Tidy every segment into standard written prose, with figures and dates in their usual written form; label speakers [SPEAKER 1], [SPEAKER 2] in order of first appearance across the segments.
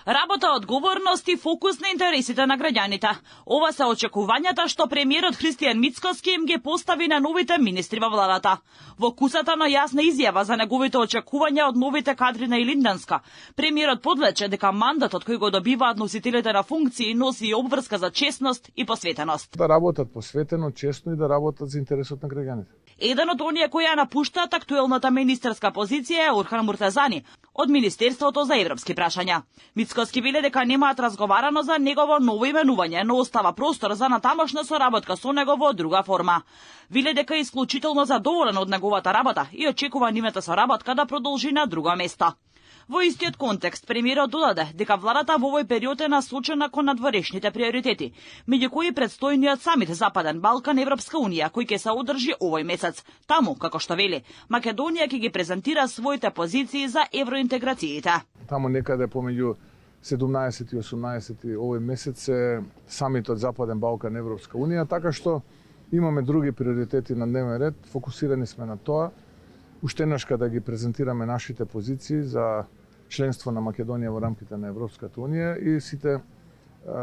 [SPEAKER 1] Работа, одговорност и фокус на интересите на граѓаните. Ова се очекувањата што премиерот Христијан Мицкоски им ги постави на новите министри во владата. Во кусата на јасна изјава за неговите очекувања од новите кадри на Илинденска, премиерот подлече дека мандатот кој го добиваат носителите на функции носи и обврска за честност и посветеност.
[SPEAKER 2] Да работат посветено, честно и да работат за интересот на граѓаните.
[SPEAKER 1] Еден од оние кои ја напуштаат актуелната министерска позиција е Орхан Муртазани од Министерството за европски прашања. Мицкоски веле дека немаат разговарано за негово ново именување, но остава простор за натамошна соработка со него во друга форма. Веле дека е исклучително задоволен од неговата работа и очекува нивната соработка да продолжи на друго место. Во истиот контекст, премиерот додаде дека владата во овој период е насочена кон надворешните приоритети, меѓу кои предстојниот самит Западен Балкан Европска Унија, кој ќе се одржи овој месец. Таму, како што вели, Македонија ќе ги презентира своите позиции за евроинтеграциите.
[SPEAKER 2] Таму некаде помеѓу 17 и 18 овој месец е самитот Западен Балкан Европска Унија, така што имаме други приоритети на дневен ред, фокусирани сме на тоа. Уште еднашка да ги презентираме нашите позиции за членство на Македонија во рамките на Европската Унија и сите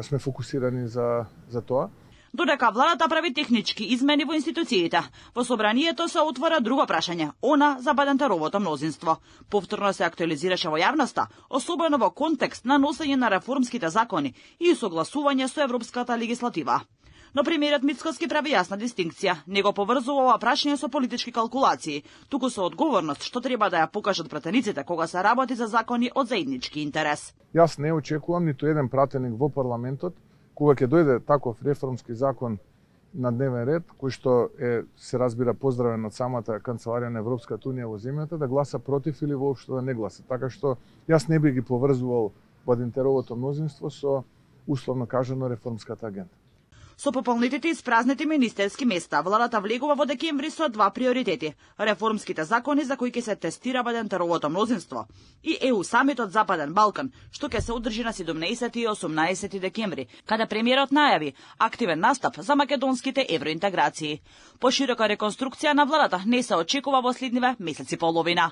[SPEAKER 2] сме фокусирани за тоа.
[SPEAKER 1] Додека владата прави технички измени во институциите, во собранието се отвора друго прашање, она за Бадентеровото мнозинство. Повторно се актуализираше во јавноста, особено во контекст на носење на реформските закони и согласување со европската легислатива. Но премиерот Мицкоски прави јасна дистинкција. Не го поврзува ова прашање со политички калкулации, туку со одговорност што треба да ја покажат пратениците кога се работи за закони од заеднички интерес.
[SPEAKER 2] Јас не очекувам ниту еден пратеник во парламентот кога ќе дојде таков реформски закон на дневен ред, кој што се разбира поздравен од самата канцеларија на Европската Унија во земјата, да гласа против или воопшто да не гласа. Така што јас не би ги поврзувал Бадентеровото мнозинство со условно кажано реформската агенда.
[SPEAKER 1] Со пополнетите и испразнети министерски места, владата влегува во декември со два приоритети: реформските закони за кои ќе се тестира Бадентеровото мнозинство и ЕУ самитот Западен Балкан, што ќе се одржи на 17 и 18 декември, каде премиерот најави активен настап за македонските евроинтеграции. Поширока реконструкција на владата не се очекува во следниве месеци половина.